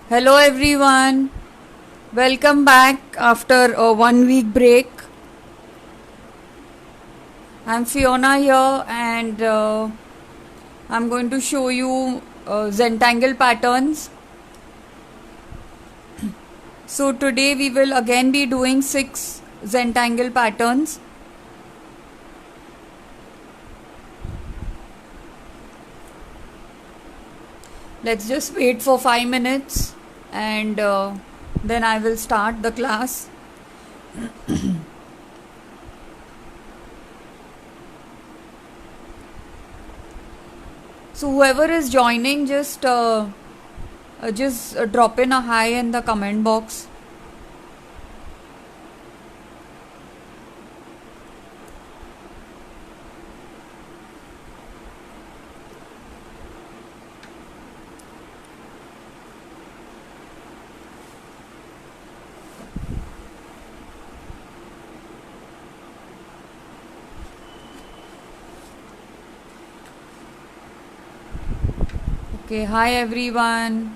Hello everyone, welcome back after a 1 week break. I'm Fiona here and I'm going to show you Zentangle patterns. So today we will again be doing 6 Zentangle patterns. Let's just wait for 5 minutes and then I will start the class. So whoever is joining, just drop in a hi in the comment box. Okay, hi everyone.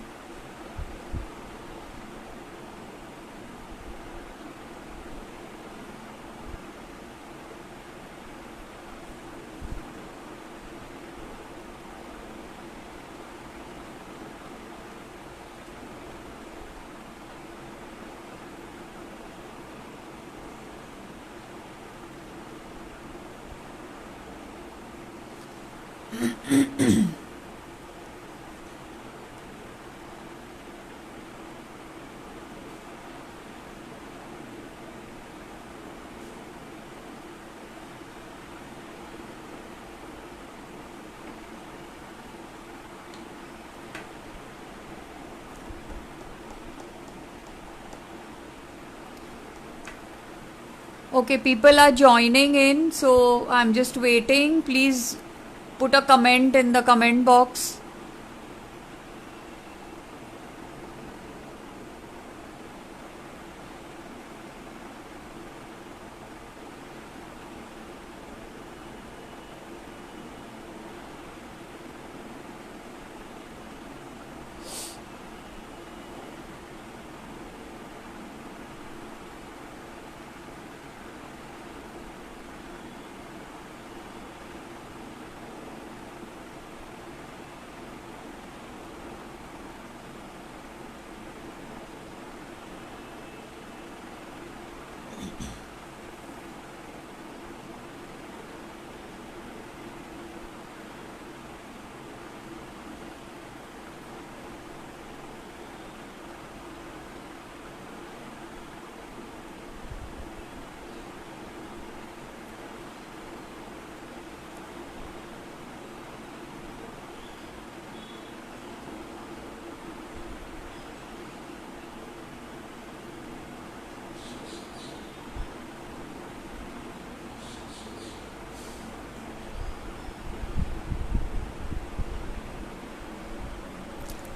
Okay, people are joining in, so I'm just waiting. Please put a comment in the comment box.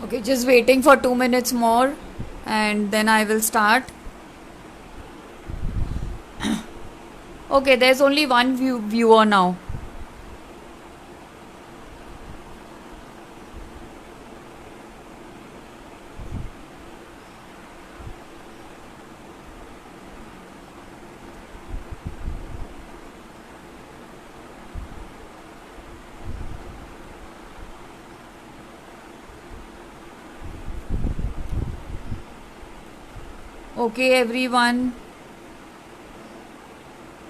Okay, just waiting for 2 minutes more and then I will start. Okay, there's only one viewer now. Okay, everyone.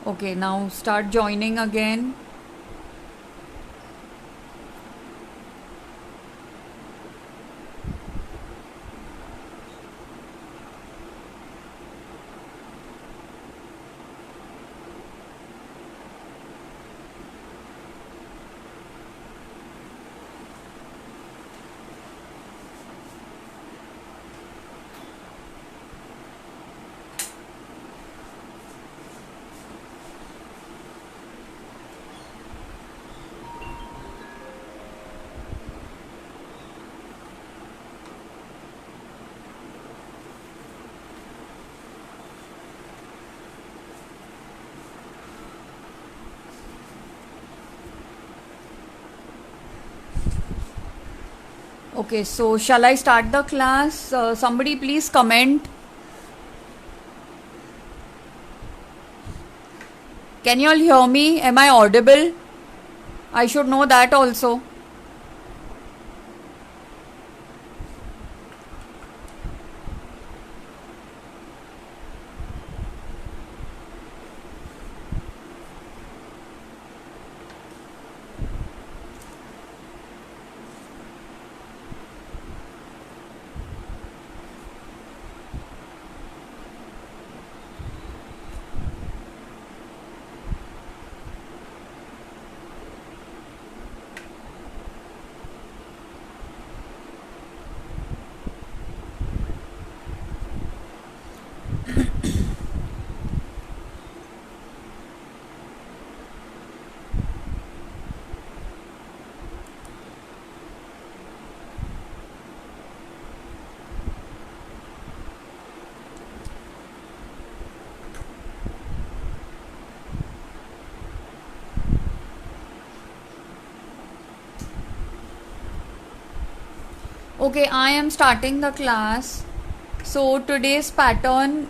Okay, now start joining again. Okay, so shall I start the class? Somebody please comment. Can you all hear me? Am I audible? I should know that also. Okay, I am starting the class. So today's pattern,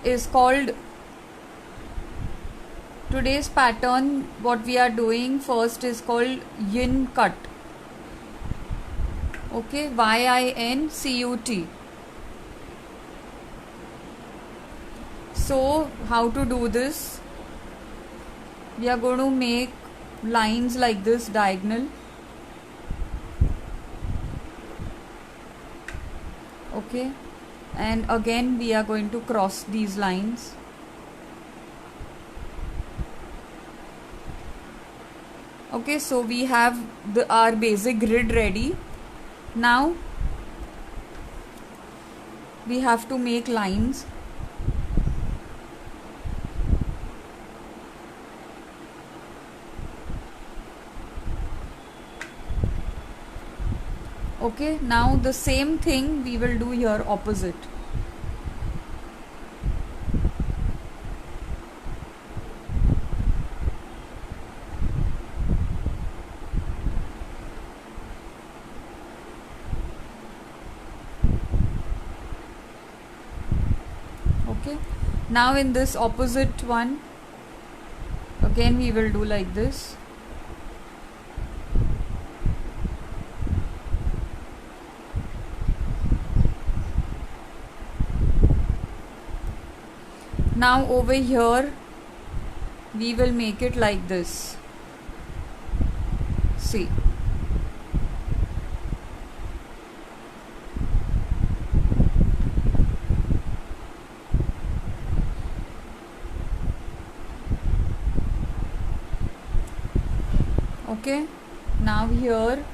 what we are doing first is called yin cut. Okay, YINCUT. So how to do this? We are going to make lines like this, diagonal. Okay, and again we are going to cross these lines. Okay, so we have our basic grid ready. Now we have to make lines. Okay, now the same thing we will do here opposite. Okay, now in this opposite one, again we will do like this. Now over here we will make it like this. See, okay, now here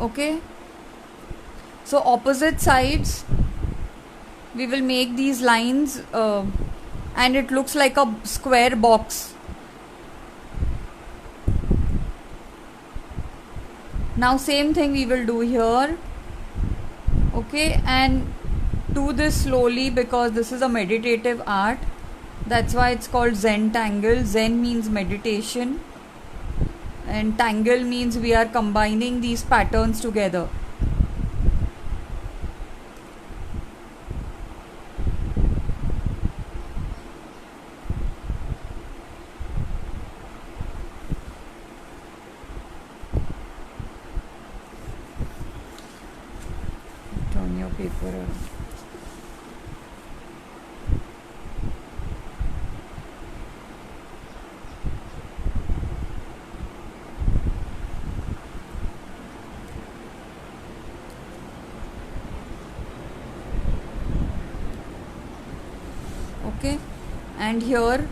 okay, so opposite sides we will make these lines and it looks like a square box. Now same thing we will do here. Okay, and do this slowly because this is a meditative art. That's why it's called Zen Tangle. Zen means meditation and tangle means we are combining these patterns together. Turn your paper around. Okay, and here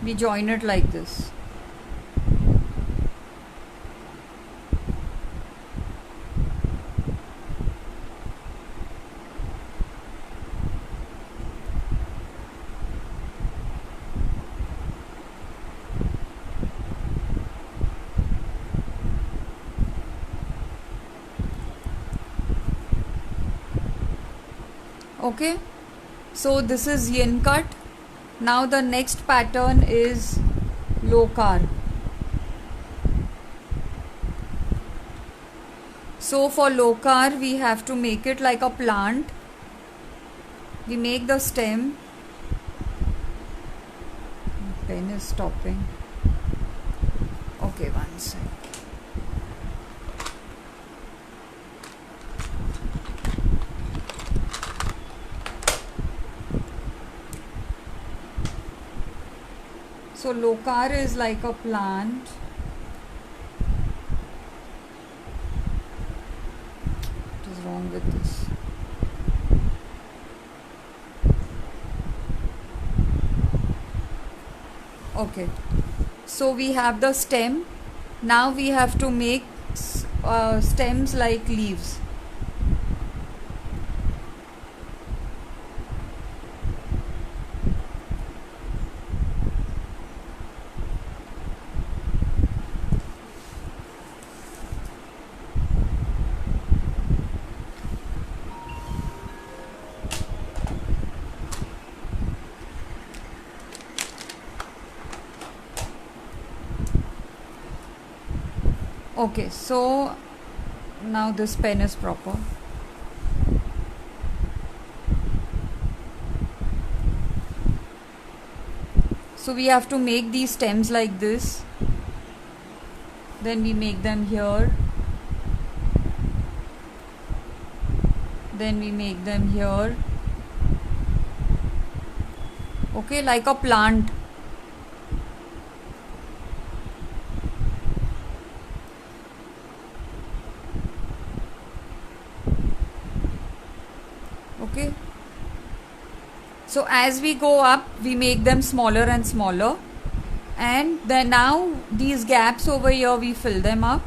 we join it like this. Okay, so this is yin cut. Now the next pattern is lokar. So for lokar we have to make it like a plant. We make the stem. Pen is stopping. Okay, one sec. So lokar is like a plant. What is wrong with this? Okay, so we have the stem. Now we have to make stems like leaves. Okay, so now this pen is proper. So we have to make these stems like this. Then we make them here. Then we make them here. Okay, like a plant. Okay, so as we go up we make them smaller and smaller, and then now these gaps over here we fill them up.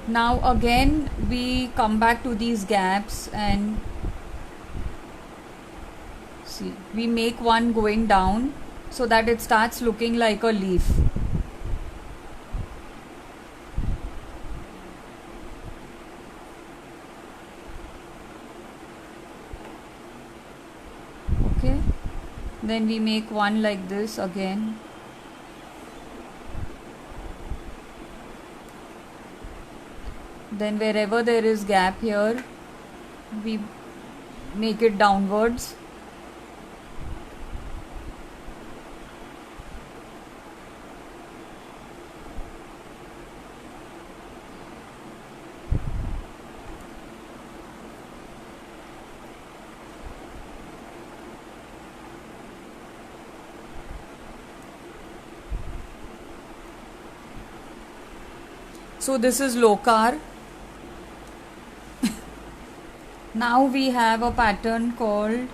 Now again we come back to these gaps and see, we make one going down so that it starts looking like a leaf. Okay, then we make one like this again. Then wherever there is gap here we make it downwards. So this is lokar. Now we have a pattern called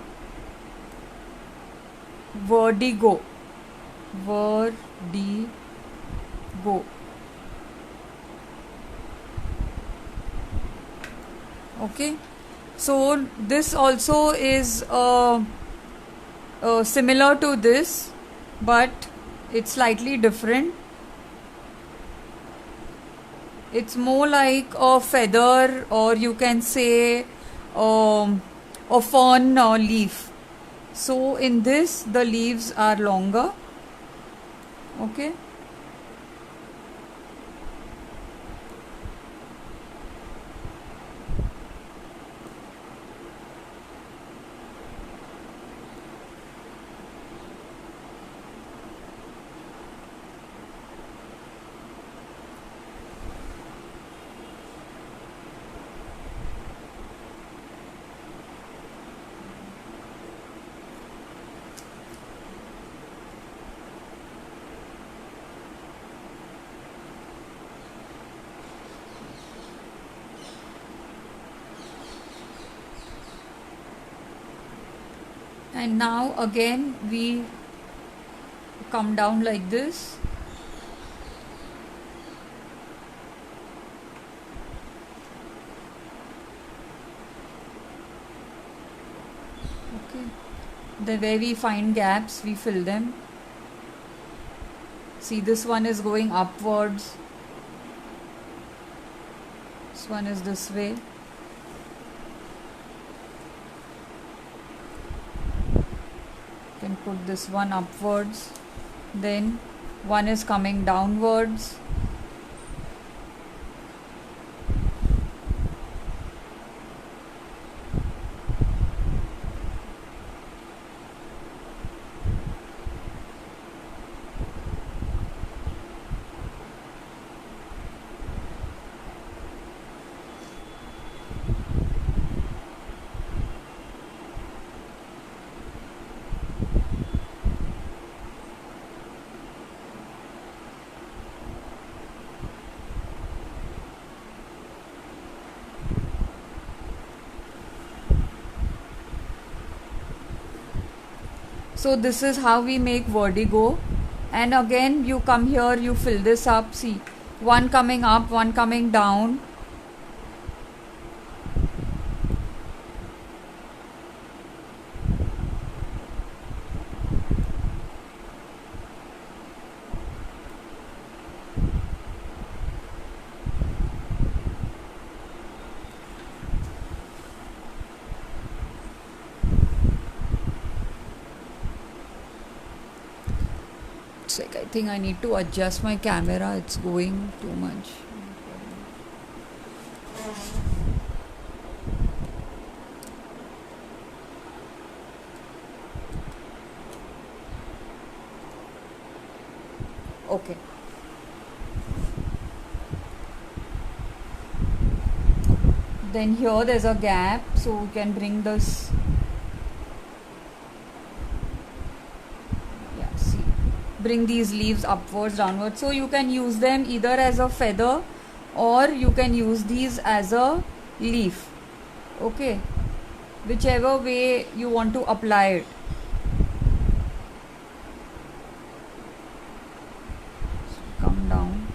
vertigo. Vertigo. Okay, so this also is similar to this, but it's slightly different. It's more like a feather, or you can say a fern leaf. So in this the leaves are longer. Okay, and now again we come down like this. Okay, where we find gaps, we fill them. See, this one is going upwards, this one is this way. You can put this one upwards, then one is coming downwards. So this is how we make vertigo. And again you come here, you fill this up. See, one coming up, one coming down. Like, I think I need to adjust my camera, it's going too much. Okay. Then here there's a gap, so we can bring this. Yeah, see. Bring these leaves upwards, downwards. So you can use them either as a feather or you can use these as a leaf. Okay. Whichever way you want to apply it. So come down.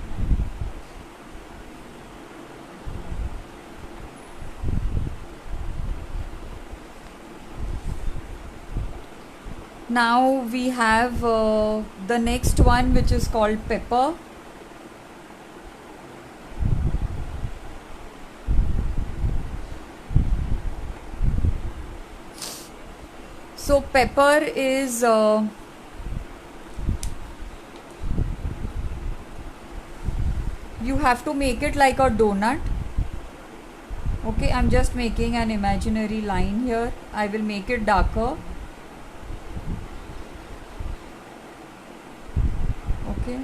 Now we have the next one, which is called pepper. So pepper is you have to make it like a donut. Okay, I'm just making an imaginary line here. I will make it darker. Okay.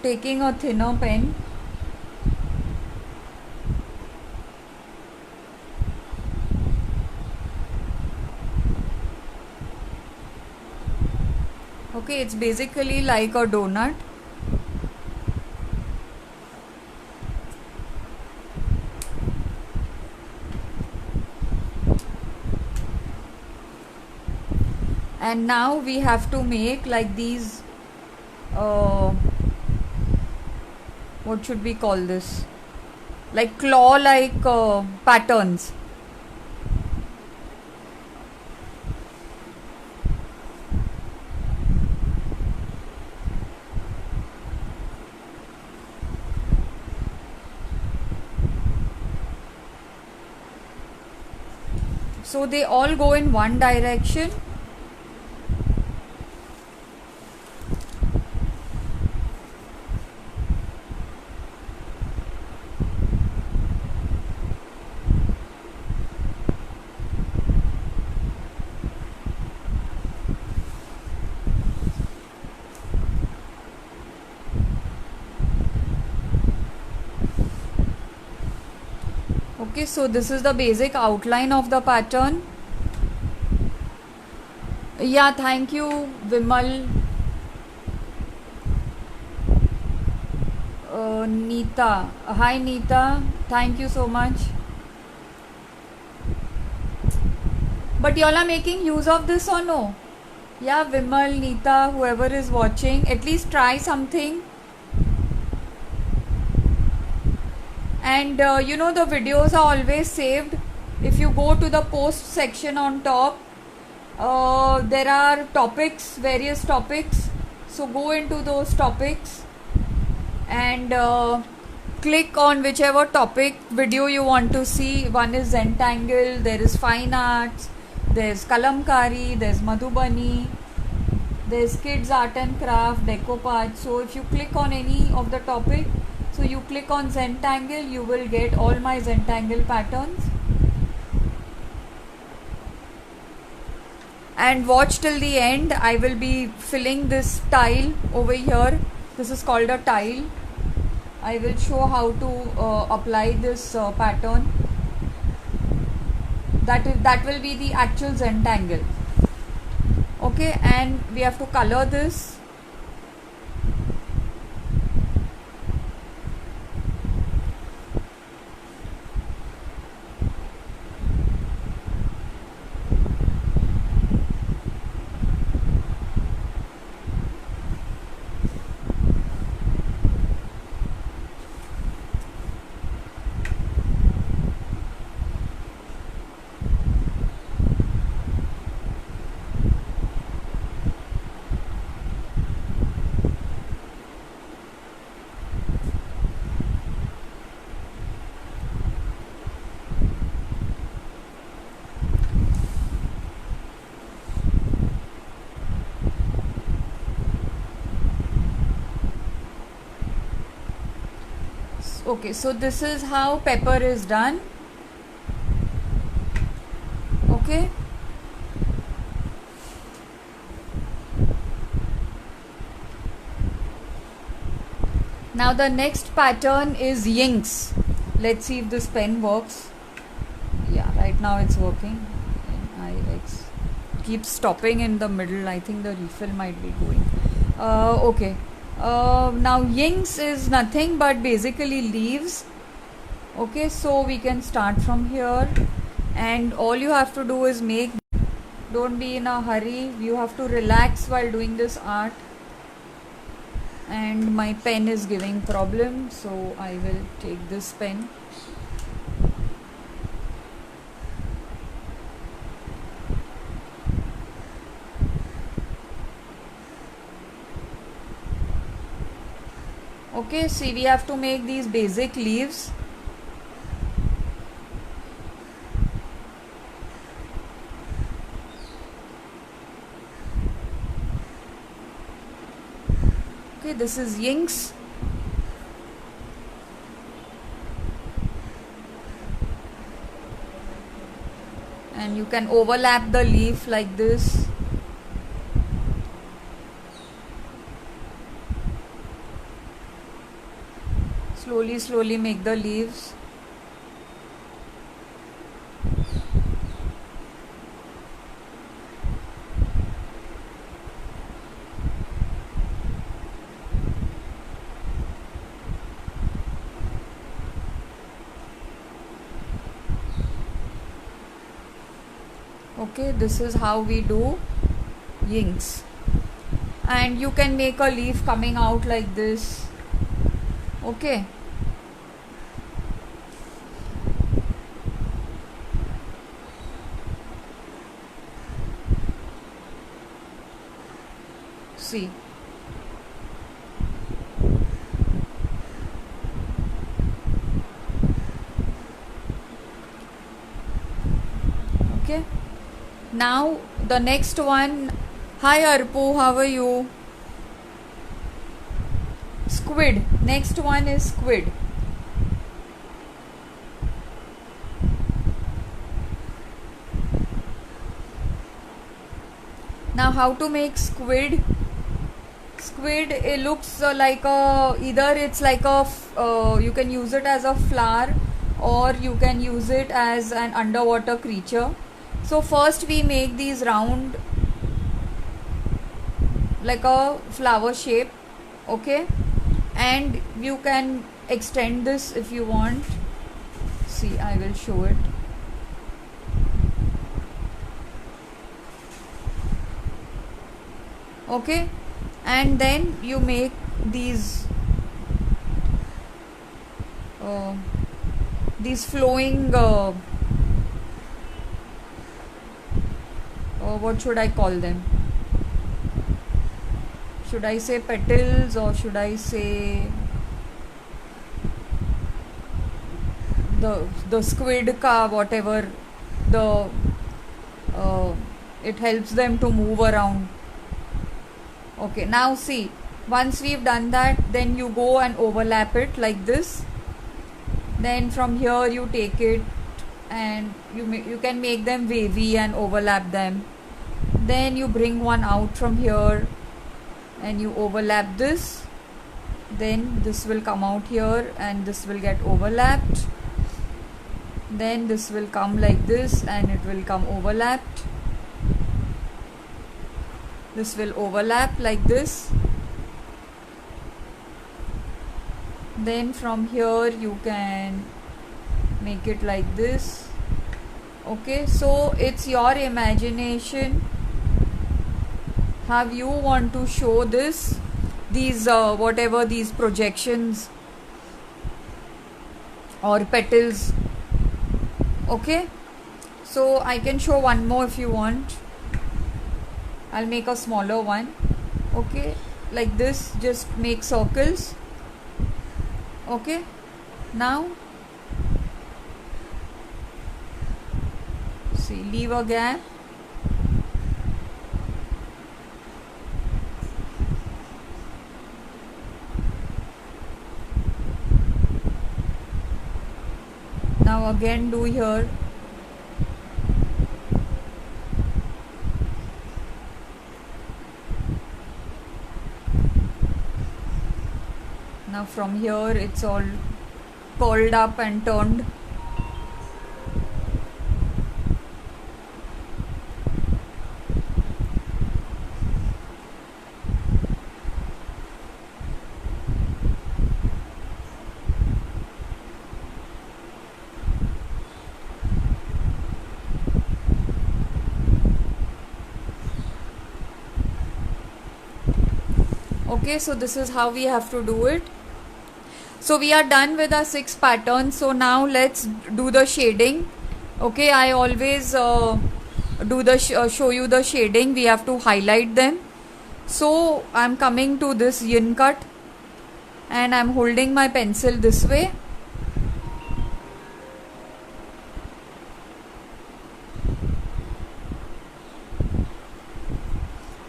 Taking a thinner pen. Okay, it's basically like a donut. And now we have to make like these what should we call this, like claw like patterns. So they all go in one direction. Okay, so this is the basic outline of the pattern. Yeah, thank you, Vimal. Neeta. Hi, Neeta. Thank you so much. But y'all are making use of this or no? Yeah, Vimal, Neeta, whoever is watching, at least try something. And you know, the videos are always saved. If you go to the post section on top, there are topics, various topics. So go into those topics and click on whichever topic video you want to see. One is Zentangle, there is fine arts, there's Kalamkari, there's Madhubani, there's kids art and craft, decoupage. So if you click on any of the topic, so you click on Zentangle, you will get all my Zentangle patterns. And watch till the end. I will be filling this tile over here. This is called a tile. I will show how to apply this pattern. That will be the actual Zentangle. Okay, and we have to color this. Okay, so this is how pepper is done. Okay. Now the next pattern is Yinks. Let's see if this pen works. Yeah, right now it's working. I keep stopping in the middle. I think the refill might be going. Okay. Now Yinks is nothing but basically leaves. Okay, so we can start from here, and all you have to do is don't be in a hurry. You have to relax while doing this art. And my pen is giving problem, so I will take this pen. Okay, see, we have to make these basic leaves. Okay, this is Yinks. And you can overlap the leaf like this. Slowly make the leaves. Okay, this is how we do Yinks. And you can make a leaf coming out like this. Okay. See. Okay. Now the next one. Hi Arpu, how are you? Squid. Next one is squid. Now how to make squid? Squid, it looks like either it's like you can use it as a flower, or you can use it as an underwater creature. So first we make these round like a flower shape. Okay, and you can extend this if you want. See, I will show it. Okay, and then you make these these flowing what should I call them? Should I say petals, or should I say the squid ka whatever, the it helps them to move around. Okay, now see, once we've done that, then you go and overlap it like this. Then from here you take it and you can make them wavy and overlap them. Then you bring one out from here and you overlap this. Then this will come out here and this will get overlapped. Then this will come like this and it will come overlapped. This will overlap like this. Then from here you can make it like this. Okay, so it's your imagination how you want to show this, these whatever these projections or petals. Okay, so I can show one more if you want. I'll make a smaller one. Okay, like this, just make circles. Okay, now see, leave a gap. Now again do here. Now from here it's all curled up and turned. Okay, so this is how we have to do it. So we are done with our 6 patterns. So now let's do the shading. Okay, I always do the show you the shading. We have to highlight them. So I'm coming to this yin cut and I'm holding my pencil this way.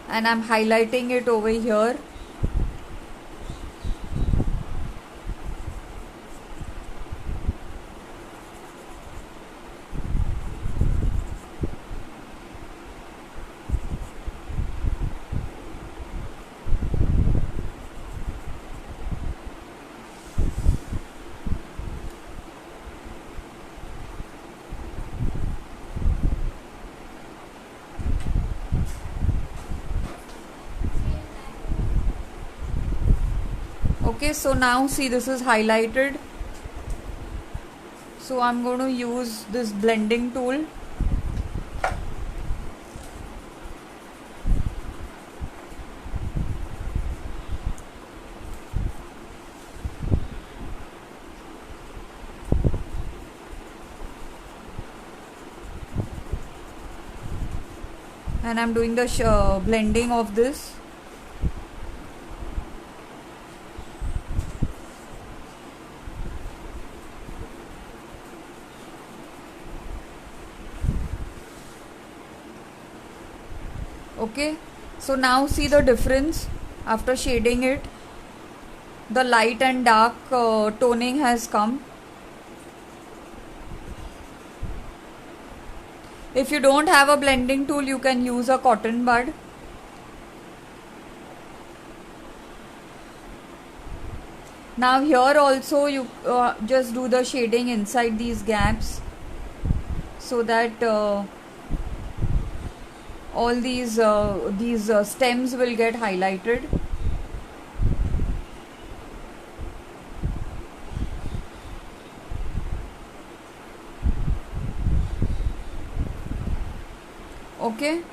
And I'm highlighting it over here. Okay, so now see, this is highlighted. So I'm going to use this blending tool. And I'm doing the blending of this. Okay, so now see the difference after shading it. The light and dark toning has come. If you don't have a blending tool, you can use a cotton bud. Now here also you just do the shading inside these gaps so that all these stems will get highlighted. Okay,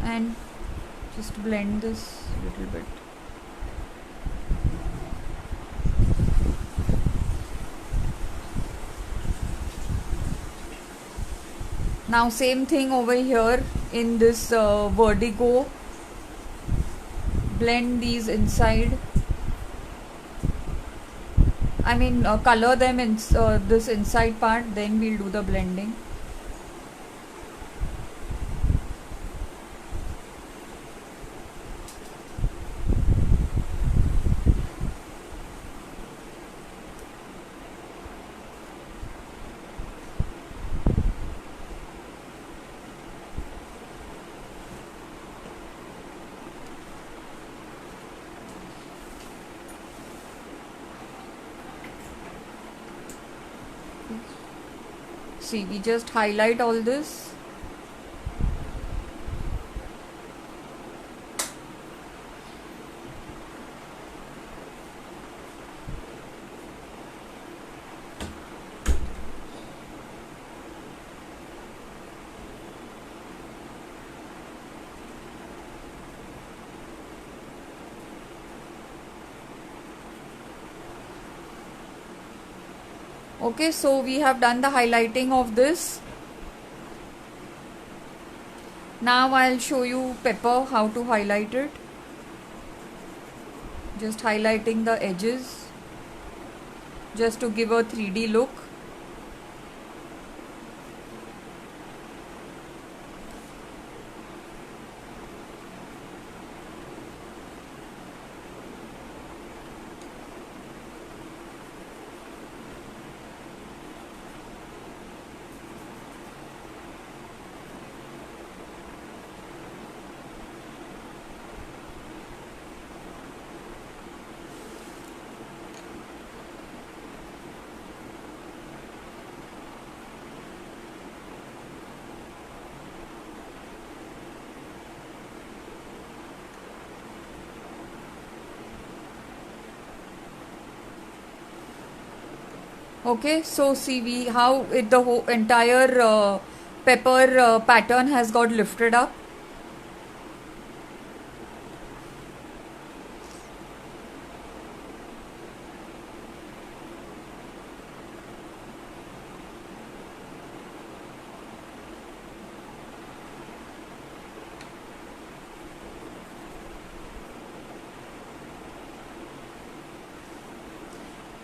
and just blend this a little bit. Now same thing over here in this vertigo. Blend these inside. I mean color them in this inside part, then we'll do the blending. See, we just highlight all this. Okay, so we have done the highlighting of this. Now I'll show you pepper, how to highlight it. Just highlighting the edges just to give a 3D look. Okay, so see how the whole entire pepper pattern has got lifted up.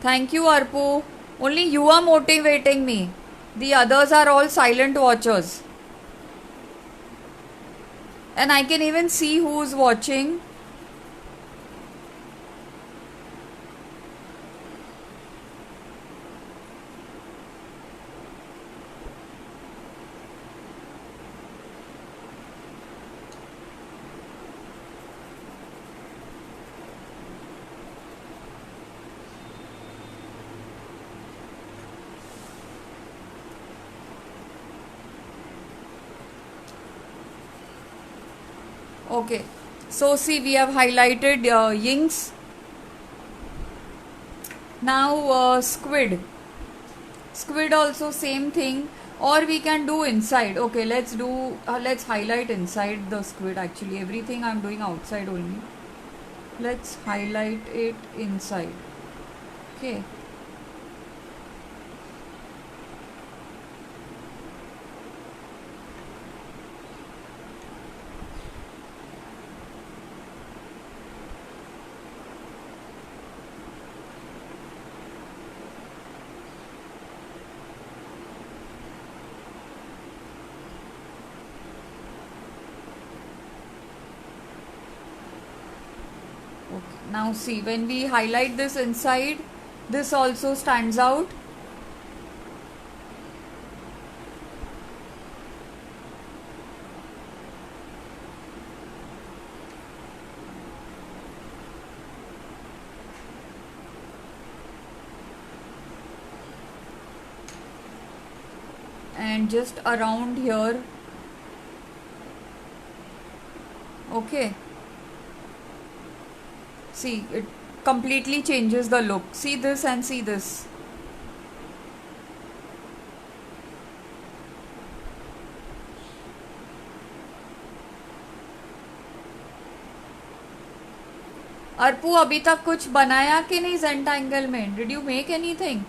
Thank you, Arpu. Only you are motivating me. The others are all silent watchers. And I can even see who's watching. Okay, so see we have highlighted yinks. Now squid also same thing, or we can do inside. Okay, let's highlight inside the squid. Actually everything I'm doing outside only. Let's highlight it inside. Okay, now see when we highlight this inside, this also stands out. And just around here. Okay, see it completely changes the look. See this and see this. अर्पू अभी तक कुछ बनाया कि नहीं ज़ेंटैंगल में? Did you make anything?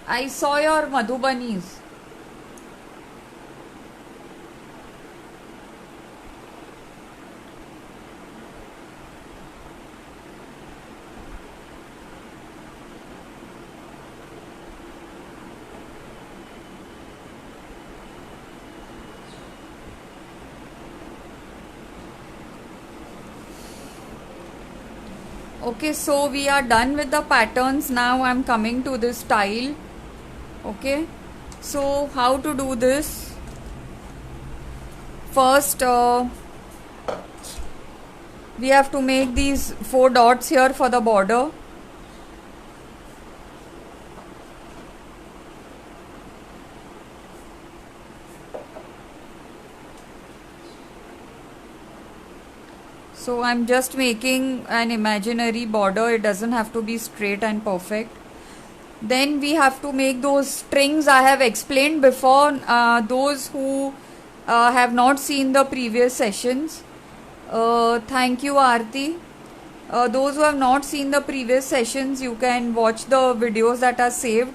I saw your Madhubanis. Okay, so we are done with the patterns. Now I'm coming to this tile. Okay, so how to do this? First, we have to make these 4 dots here for the border. So I'm just making an imaginary border. It doesn't have to be straight and perfect. Then we have to make those strings I have explained before. Those who have not seen the previous sessions, thank you, Aarti. Those who have not seen the previous sessions, you can watch the videos that are saved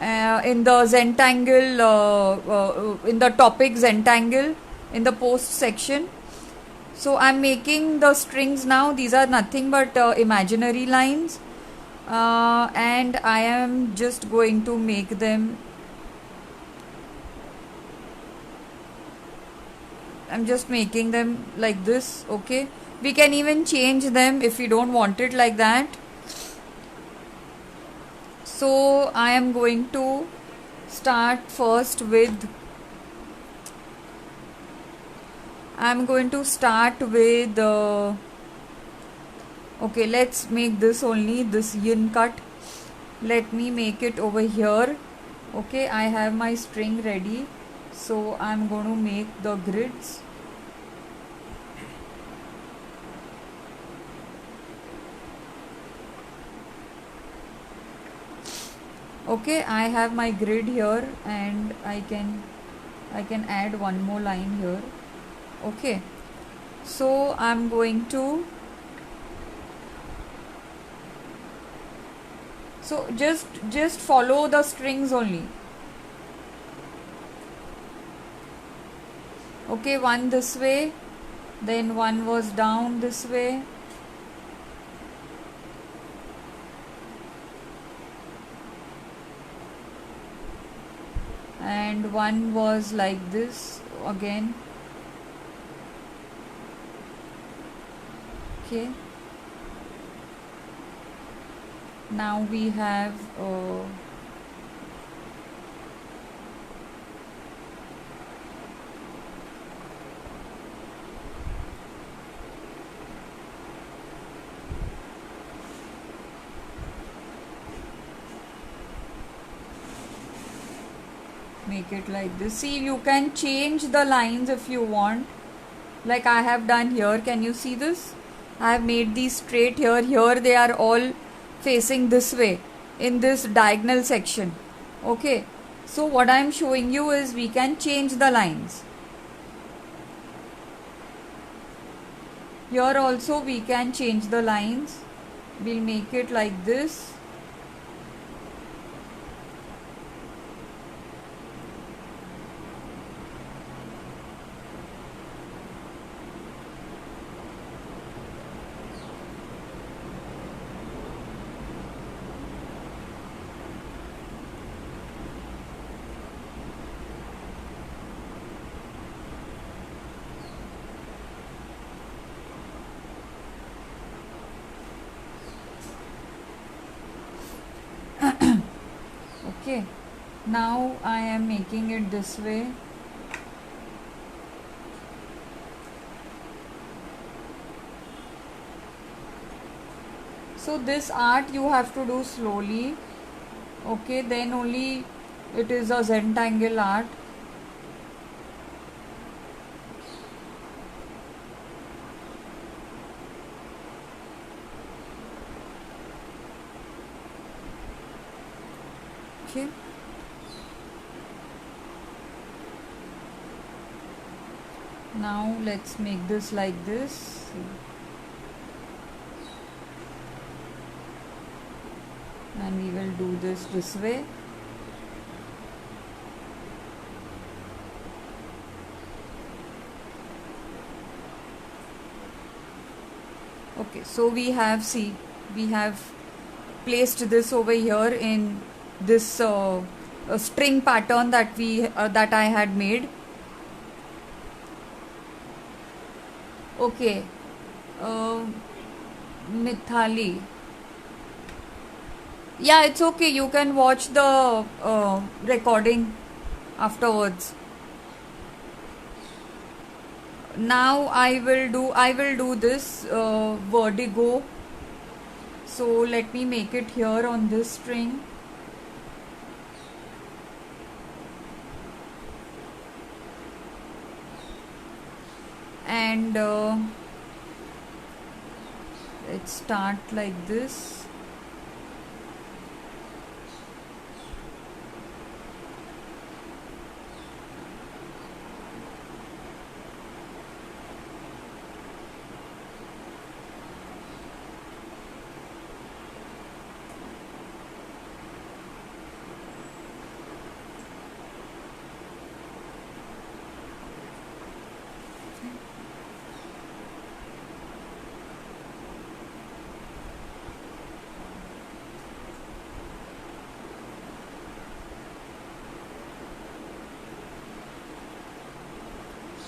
in the Zentangle, in the topic Zentangle, in the post section. So I'm making the strings now. These are nothing but imaginary lines, and I am just going to make them. I'm just making them like this. Okay, we can even change them if we don't want it like that. So I am going to start first with okay, let's make this only, this yin cut. Let me make it over here. Okay, I have my string ready, so I'm going to make the grids. Okay, I have my grid here, and I can add one more line here. Okay, so I'm going to, so just follow the strings only. Okay, one this way, then one was down this way, and one was like this again. Okay, now we have make it like this. See, you can change the lines if you want, like I have done here. Can you see this? I have made these straight here. Here they are all facing this way in this diagonal section. Okay, so what I am showing you is we can change the lines. Here also we can change the lines. We'll make it like this. Okay, now I am making it this way. So this art you have to do slowly. Okay, then only it is a Zentangle art. Okay, now let's make this like this. and we will do this way. Okay, so we have placed this over here in this string pattern that I had made. Okay, Mithali. Yeah, it's okay. You can watch the recording afterwards. Now I will do this vertigo. So let me make it here on this string. And let's start like this.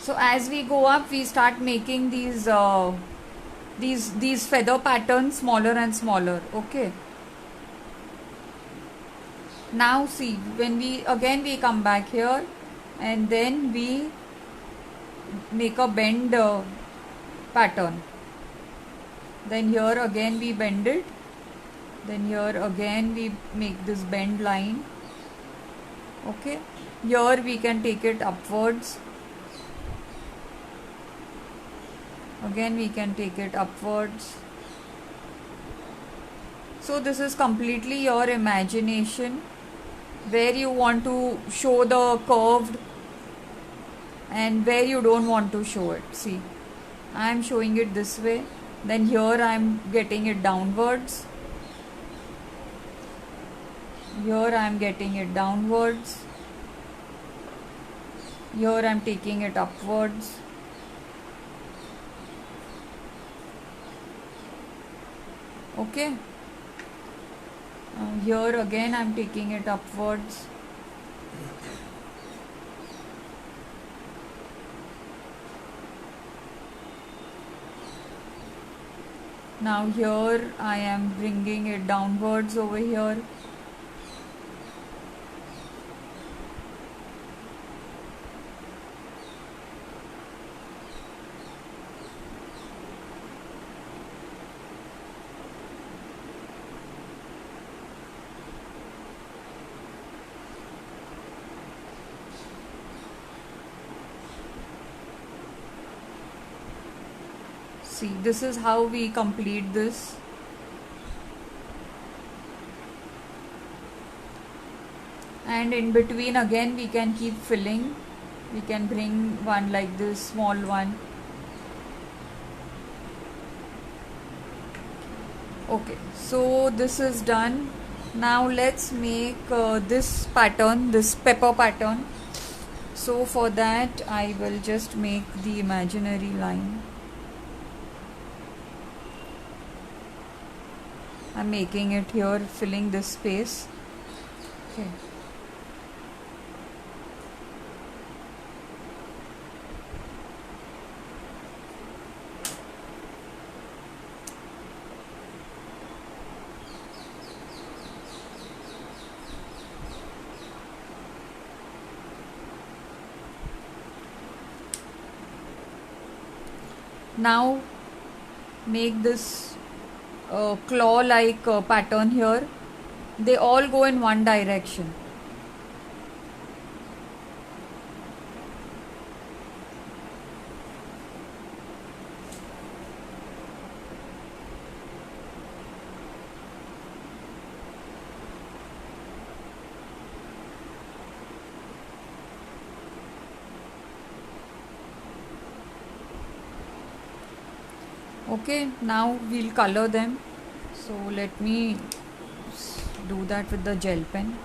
So as we go up, we start making these feather patterns smaller and smaller. Okay. Now see, when we come back here, and then we make a bend pattern. Then here again we bend it. Then here again we make this bend line. Okay. Here we can take it upwards. Again we can take it upwards. So this is completely your imagination, where you want to show the curved and where you don't want to show it. See, I am showing it this way, then here I am getting it downwards, here I am getting it downwards, here I am taking it upwards. Okay. Here again I am taking it upwards. Now here I am bringing it downwards over here. See, this is how we complete this. And in between again we can keep filling. We can bring one like this, small one. Okay, so this is done. Now let's make this pattern, this pepper pattern. So for that I will just make the imaginary line. I'm making it here, filling this space. Okay. Now make this claw like pattern here. They all go in one direction. Okay, now we'll color them. So let me do that with the gel pen.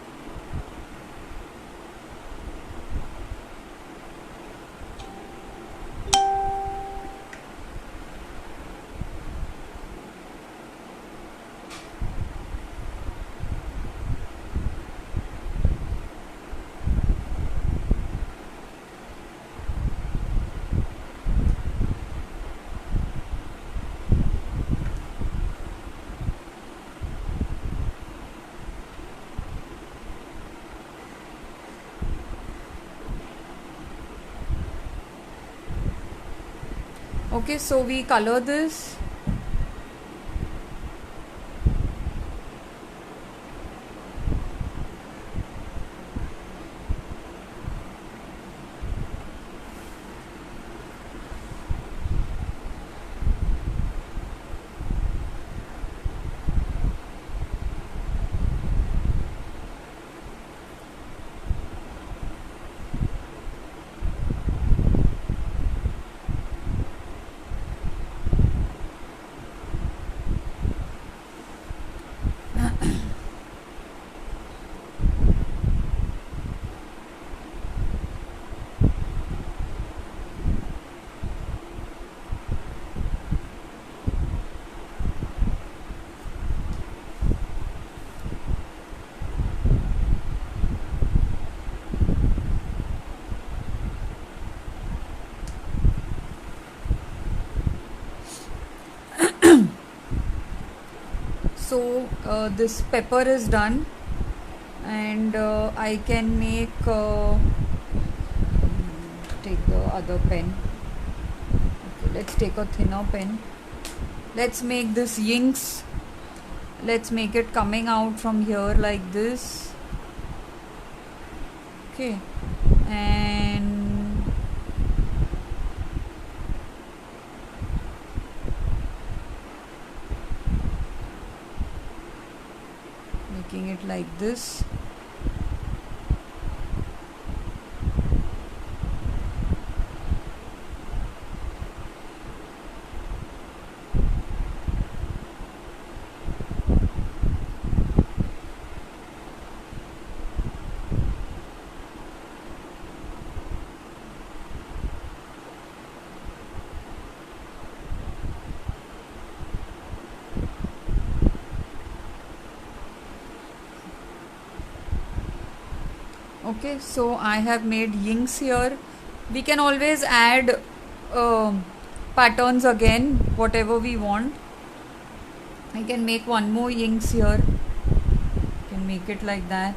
Okay, so we color this. So this pepper is done, and I can make take the other pen. Okay, let's take a thinner pen. Let's make this yinks. Let's make it coming out from here like this. Okay, and making it like this. Okay, so I have made yinks here. We can always add patterns again, whatever we want. I can make one more yinks here. Can make it like that.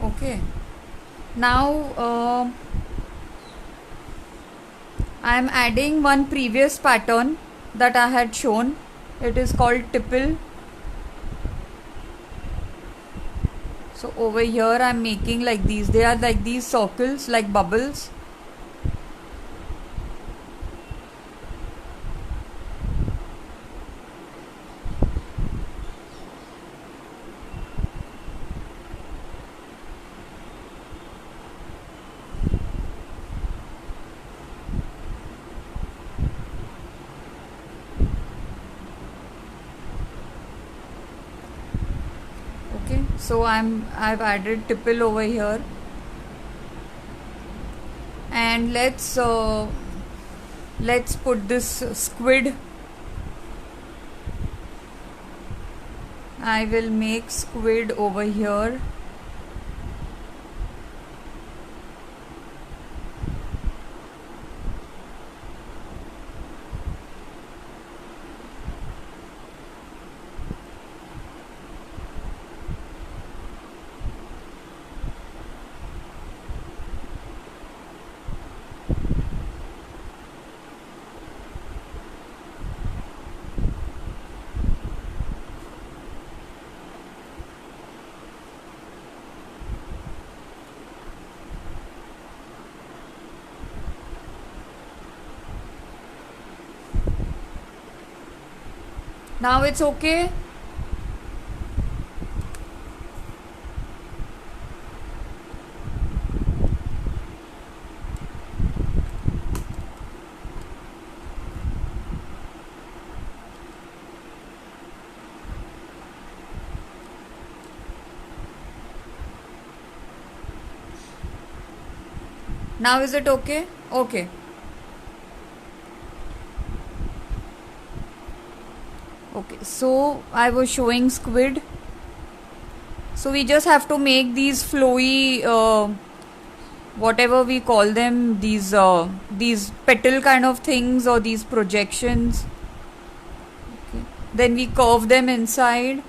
Okay, now I am adding one previous pattern that I had shown. It is called tipple. So over here I am making like these. They are like these circles, like bubbles. Okay, so I've added tipple over here, and let's put this squid. I will make squid over here. Now it's okay. Now is it okay? Okay. Okay, so I was showing squid. So we just have to make these flowy, whatever we call them, these petal kind of things or these projections. Okay. Then we curve them inside.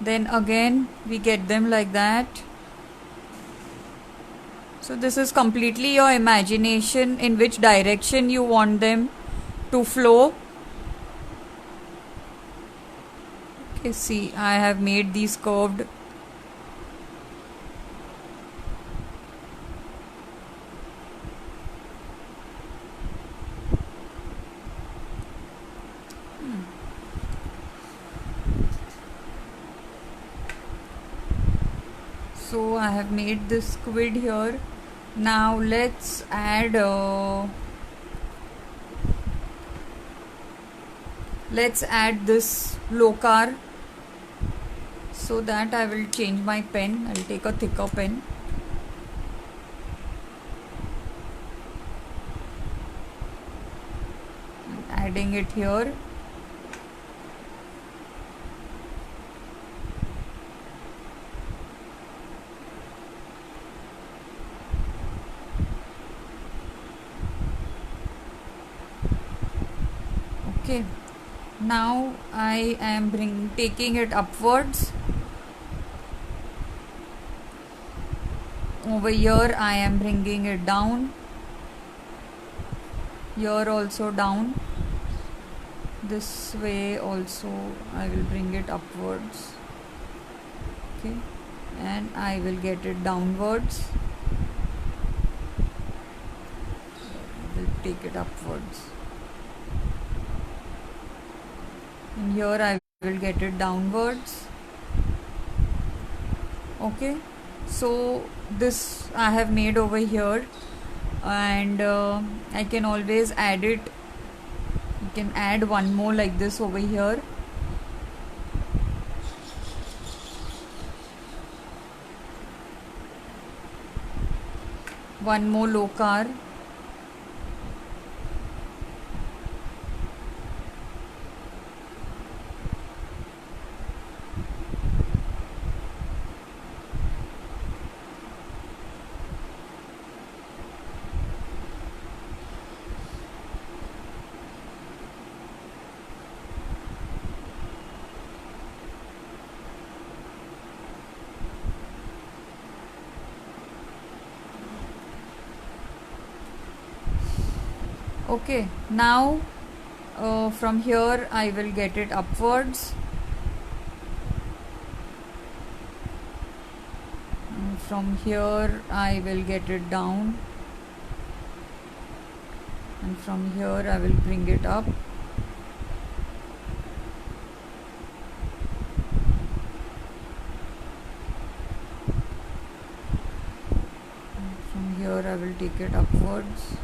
Then again we get them like that. So this is completely your imagination in which direction you want them to flow. Okay, see, I have made these curved. So I have made this squid here. Now let's add this locar. So that I will change my pen. I'll take a thicker pen. Adding it here. Okay, now I am taking it upwards. Over here I am bringing it down. Here also down. This way also I will bring it upwards. Okay, and I will get it downwards. I will take it upwards. And here I will get it downwards. Okay, so this I have made over here, and I can always add it. You can add one more like this over here. One more locar. Okay, now from here I will get it upwards. And from here I will get it down, and from here I will bring it up. And from here I will take it upwards.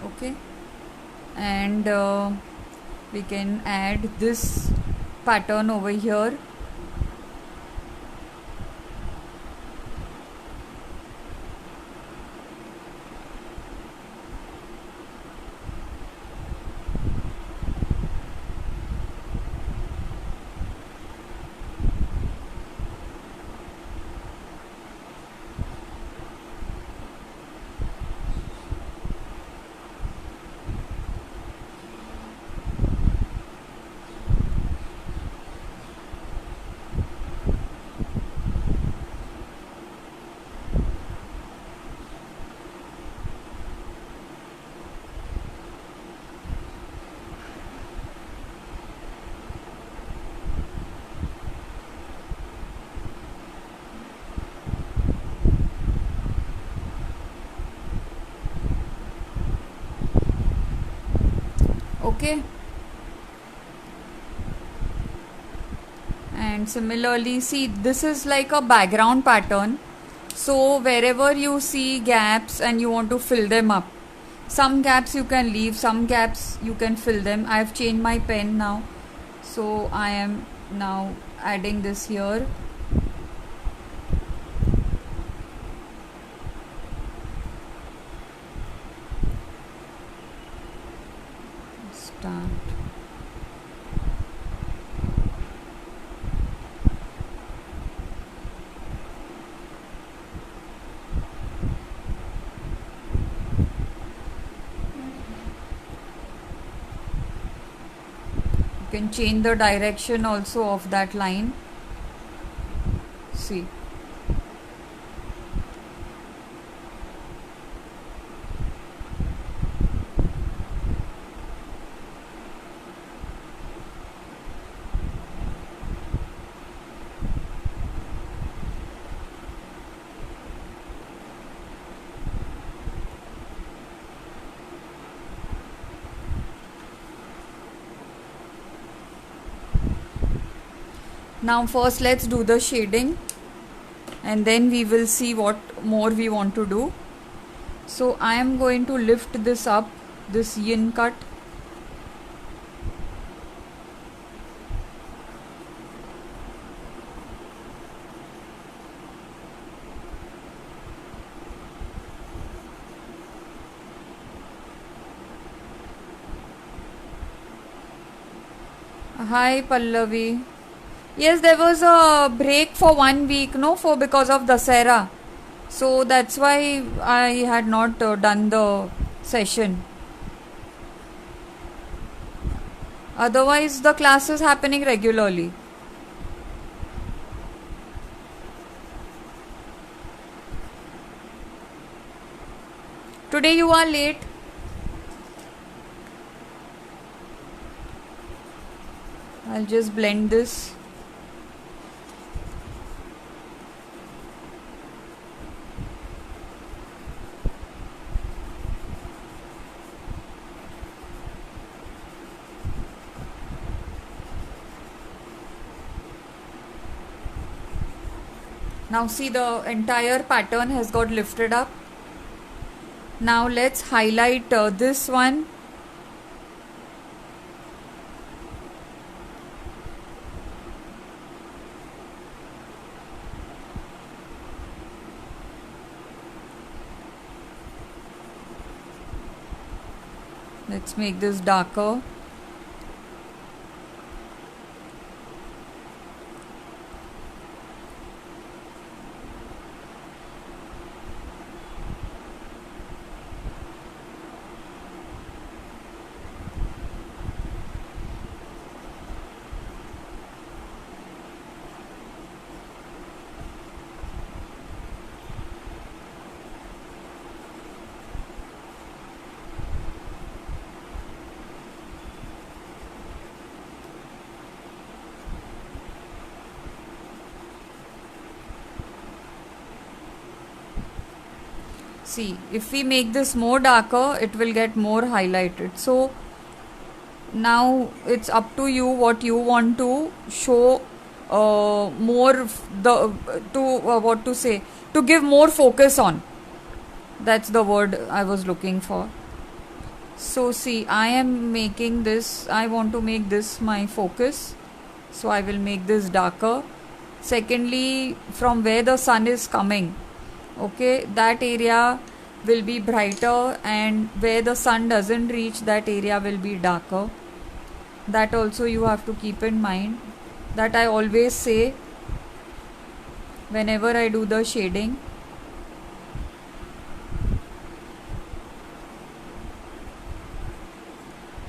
Okay, and we can add this pattern over here. Okay, and similarly, see, this is like a background pattern. So wherever you see gaps and you want to fill them up, some gaps you can leave, some gaps you can fill them. I have changed my pen now, so I am now adding this here. Start. You can change the direction also of that line. See. Now first let's do the shading, and then we will see what more we want to do. So I am going to lift this up, this yin cut. Hi Pallavi. Yes, there was a break for 1 week, no, for because of Dasera. So that's why I had not done the session. Otherwise, the class is happening regularly. Today you are late. I'll just blend this. Now see, the entire pattern has got lifted up. Now let's highlight this one. Let's make this darker. See, if we make this more darker, it will get more highlighted. So now it's up to you what you want to show more the to what to say, to give more focus on. That's the word I was looking for. So see, I am making this, I want to make this my focus, so I will make this darker. Secondly, from where the sun is coming, okay, that area will be brighter, and where the sun doesn't reach, that area will be darker. That also you have to keep in mind. That I always say whenever I do the shading.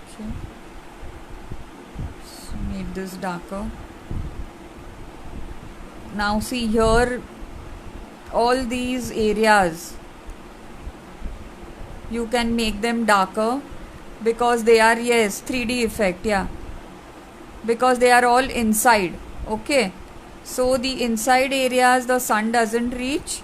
Okay. So make this darker. Now see here, all these areas you can make them darker because they are, yes, 3D effect, yeah, because they are all inside. Okay, so the inside areas the sun doesn't reach,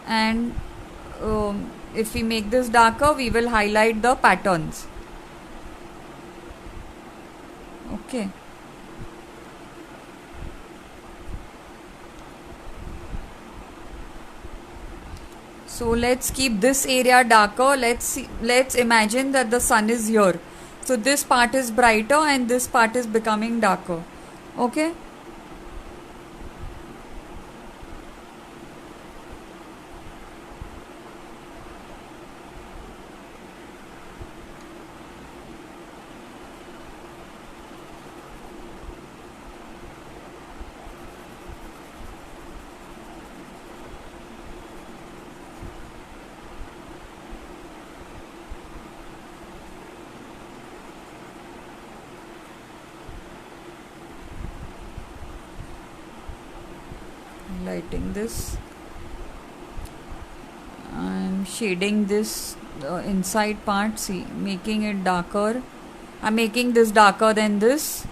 and if we make this darker, we will highlight the patterns. Okay. So let's keep this area darker. Let's imagine that the sun is here. So this part is brighter and this part is becoming darker. Okay. Lighting this. I'm shading this inside part. See, making it darker. I'm making this darker than this.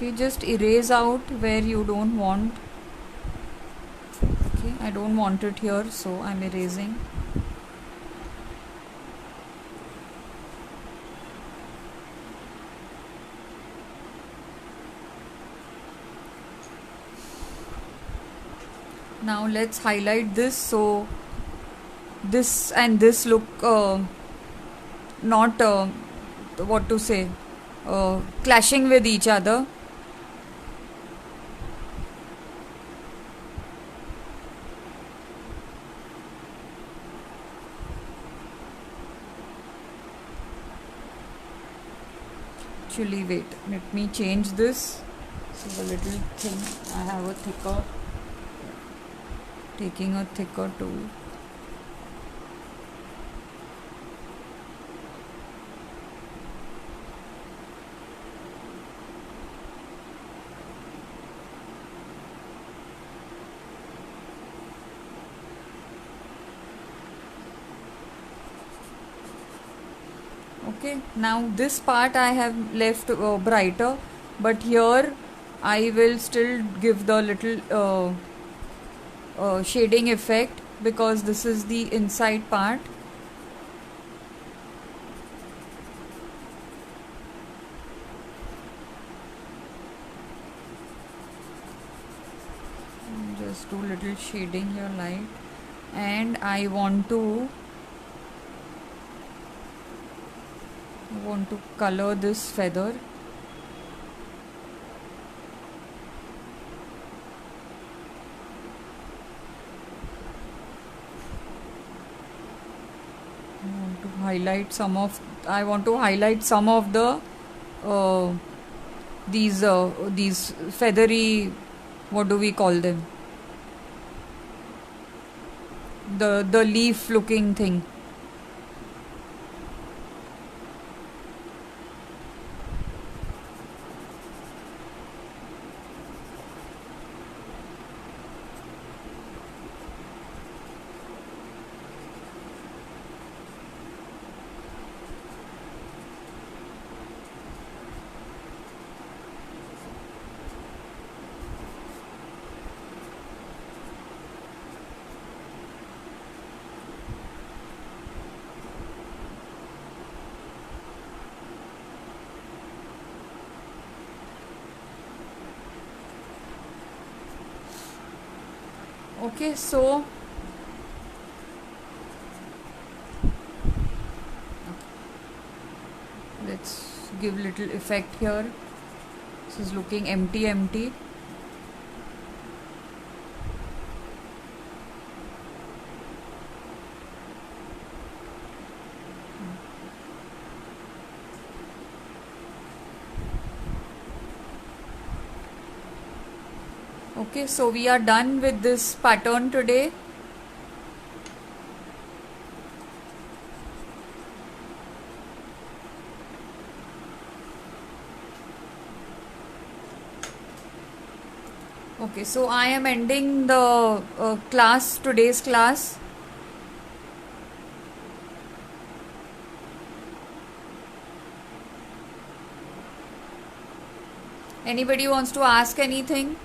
Okay, just erase out where you don't want. Okay, I don't want it here, so I'm erasing. Now let's highlight this, so this and this look not what to say, clashing with each other. Actually, wait, let me change this. So the little thing, I have a thicker, taking a thicker tool. Okay, now this part I have left brighter, but here I will still give the little shading effect because this is the inside part. Just do little shading here, light, and I want to color this feather. I want to highlight some of the these feathery, what do we call them, the leaf looking thing. Okay, so let's give little effect here. This is looking empty. Okay, so we are done with this pattern today. Okay, so I am ending the today's class. Anybody wants to ask anything?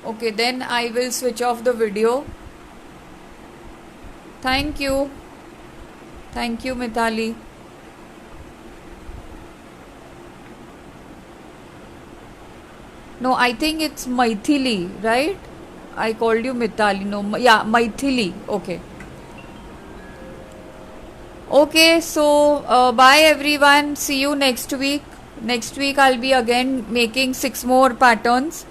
Okay, then I will switch off the video. Thank you. Thank you, Mithali. No, I think it's Maithili, right? I called you Mithali. No, yeah, Maithili. Okay. Okay, so bye everyone. See you next week. Next week I'll be again making 6 more patterns.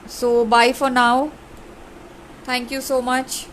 So bye for now. Thank you so much.